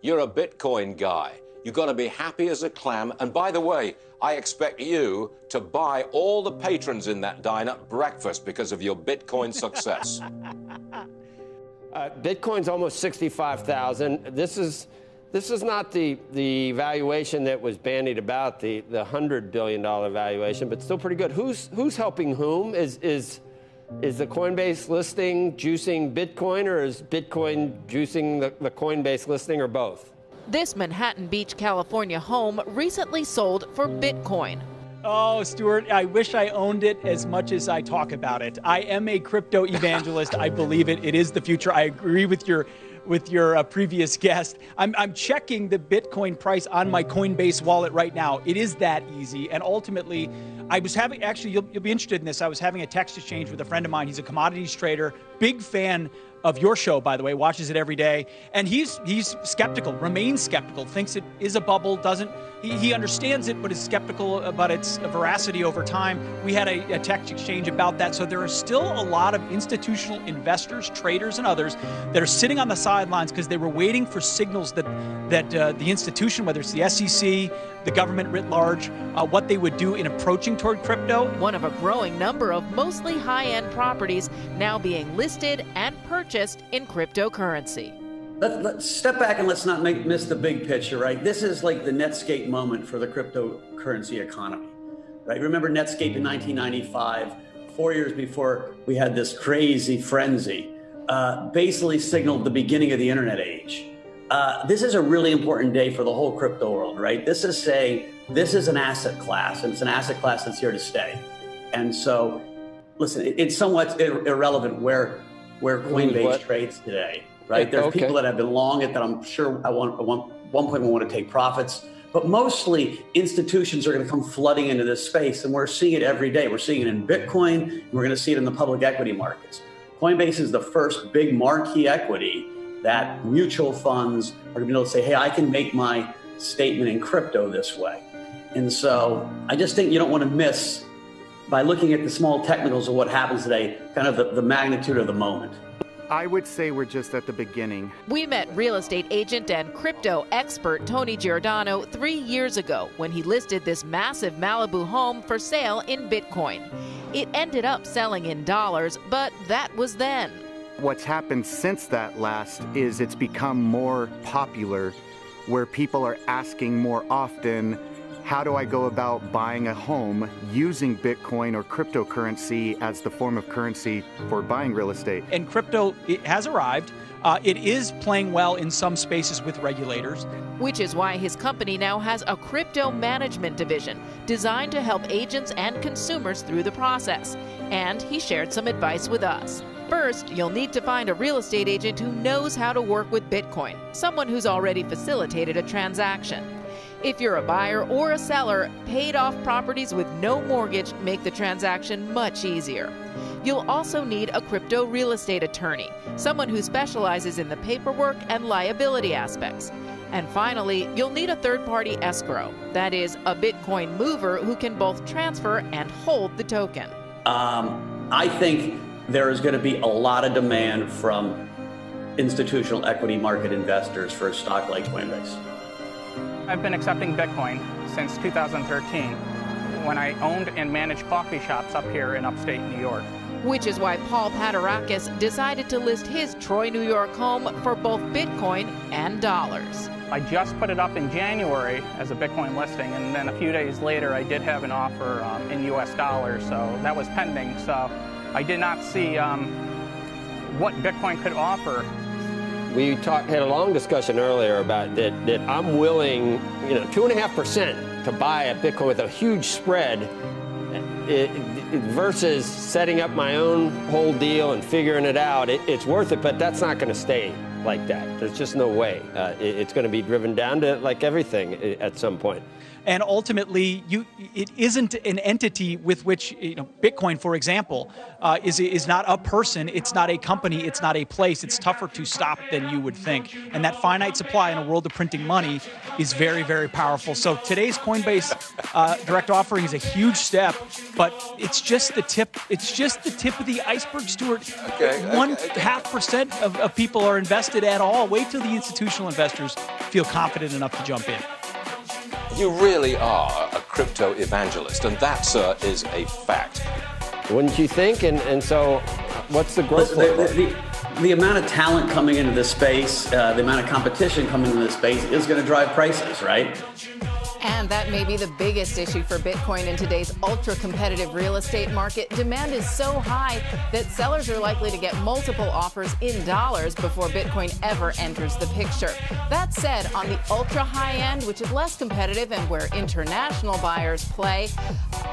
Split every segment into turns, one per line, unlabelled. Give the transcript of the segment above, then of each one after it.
You're a Bitcoin guy. You've got to be happy as a clam. And by the way, I expect you to buy all the patrons in that diner breakfast because of your Bitcoin success.
Bitcoin's almost 65,000. This is not the valuation that was bandied about, the $100 billion valuation, but still pretty good. Who's helping whom? Is the Coinbase listing juicing Bitcoin, or is Bitcoin juicing the Coinbase listing, or both?
This Manhattan Beach, California home recently sold for Bitcoin.
Oh, Stuart, I wish I owned it as much as I talk about it. I am a crypto evangelist. I believe it. It is the future. I agree with your previous guest. I'm checking the Bitcoin price on my Coinbase wallet right now. It is that easy. And ultimately, I was having, actually, you'll be interested in this. I was having a text exchange with a friend of mine. He's a commodities trader, big fan of your show, by the way, watches it every day. And he's skeptical, remains skeptical, thinks it is a bubble, he understands it, but is skeptical about its veracity over time. We had a text exchange about that. So there are still a lot of institutional investors, traders, and others that are sitting on the sidelines because they were waiting for signals that the institution, whether it's the SEC, the government writ large, what they would do in approaching toward crypto.
One of a growing number of mostly high-end properties now being listed and purchased in cryptocurrency.
Let's step back and let's not miss the big picture, right? This is like the Netscape moment for the cryptocurrency economy, right? Remember Netscape in 1995, 4 years before we had this crazy frenzy, basically signaled the beginning of the internet age. This is a really important day for the whole crypto world, right? This is an asset class, and it's an asset class that's here to stay. And so, listen, it's somewhat irrelevant where Coinbase trades today, right? There's people that have been long it that I'm sure at one point will want to take profits. But mostly institutions are going to come flooding into this space, and we're seeing it every day. We're seeing it in Bitcoin, and we're going to see it in the public equity markets. Coinbase is the first big marquee equity that mutual funds are going to be able to say, hey, I can make my statement in crypto this way. And so I just think you don't want to miss, by looking at the small technicals of what happens today, kind of the magnitude of the moment.
I would say we're just at the beginning.
We met real estate agent and crypto expert Tony Giordano 3 years ago when he listed this massive Malibu home for sale in Bitcoin. It ended up selling in dollars, but that was then.
What's happened since that last is it's become more popular, where people are asking more often, how do I go about buying a home using Bitcoin or cryptocurrency as the form of currency for buying real estate?
And crypto, it has arrived. It is playing well in some spaces with regulators.
Which is why his company now has a crypto management division designed to help agents and consumers through the process. And he shared some advice with us. First, you'll need to find a real estate agent who knows how to work with Bitcoin, someone who's already facilitated a transaction. If you're a buyer or a seller, paid off properties with no mortgage make the transaction much easier. You'll also need a crypto real estate attorney, someone who specializes in the paperwork and liability aspects. And finally, you'll need a third-party escrow, that is, a Bitcoin mover who can both transfer and hold the token.
I think there is going to be a lot of demand from institutional equity market investors for a stock like Coinbase.
I've been accepting Bitcoin since 2013, when I owned and managed coffee shops up here in upstate New York.
Which is why Paul Padarakis decided to list his Troy, New York home for both Bitcoin and dollars.
I just put it up in January as a Bitcoin listing, and then a few days later I did have an offer in US dollars, so that was pending. So I did not see what Bitcoin could offer.
We had a long discussion earlier about that I'm willing, 2.5% to buy a Bitcoin with a huge spread versus setting up my own whole deal and figuring it out. It's worth it, but that's not going to stay like that. There's just no way. It's going to be driven down to like everything at some point.
And ultimately, it isn't an entity with which, Bitcoin, for example, is not a person, it's not a company, it's not a place. It's tougher to stop than you would think. And that finite supply in a world of printing money is very, very powerful. So today's Coinbase direct offering is a huge step, but it's just the tip. It's just the tip of the iceberg, Stuart. 0.5% of people are investing. invested at all. Wait till the institutional investors feel confident enough to jump in.
You really are a crypto evangelist, and that, sir, is a fact.
Wouldn't you think? And so what's the growth rate?
The amount of talent coming into this space, the amount of competition coming into this space is going to drive prices, right?
And that may be the biggest issue for Bitcoin in today's ultra-competitive real estate market. Demand is so high that sellers are likely to get multiple offers in dollars before Bitcoin ever enters the picture. That said, on the ultra-high end, which is less competitive and where international buyers play,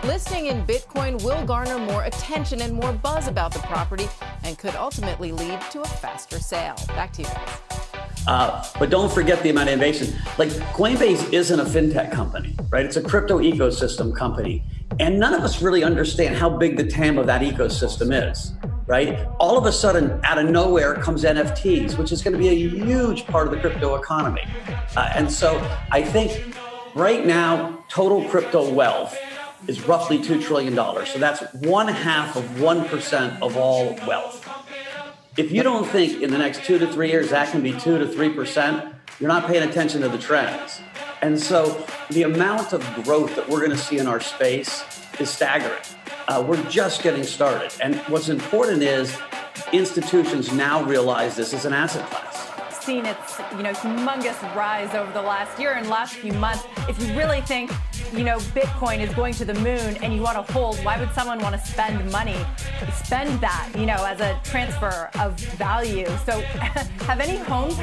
listing in Bitcoin will garner more attention and more buzz about the property and could ultimately lead to a faster sale. Back to you guys.
But don't forget the amount of innovation. Like, Coinbase isn't a fintech company, right? It's a crypto ecosystem company. And none of us really understand how big the TAM of that ecosystem is, right? All of a sudden, out of nowhere comes NFTs, which is going to be a huge part of the crypto economy. And so I think right now, total crypto wealth is roughly $2 trillion. So that's 1/2 of 1% of all wealth. If you don't think in the next 2 to 3 years that can be 2 to 3%, you're not paying attention to the trends. And so the amount of growth that we're going to see in our space is staggering. We're just getting started. And what's important is institutions now realize this is an asset class.
Seen its, humongous rise over the last year and last few months. If you really think, Bitcoin is going to the moon and you want to hold, why would someone want to spend money, spend that, as a transfer of value? So how many homes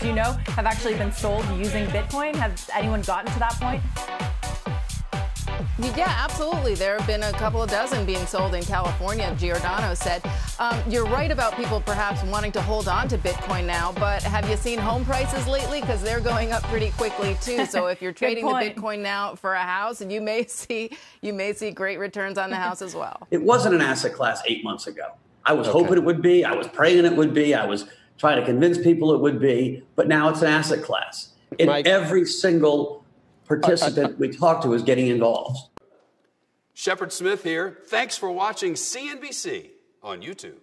do you know have actually been sold using Bitcoin? Has anyone gotten to that point?
Yeah, absolutely. There have been a couple of dozen being sold in California, Giordano said. You're right about people perhaps wanting to hold on to Bitcoin now, but have you seen home prices lately? Because they're going up pretty quickly, too. So if you're trading the Bitcoin now for a house, and you may see great returns on the house as well.
It wasn't an asset class 8 months ago. I was hoping it would be. I was praying it would be. I was trying to convince people it would be. But now it's an asset class. And every single participant we talk to is getting involved.
Shepard Smith here. Thanks for watching CNBC on YouTube.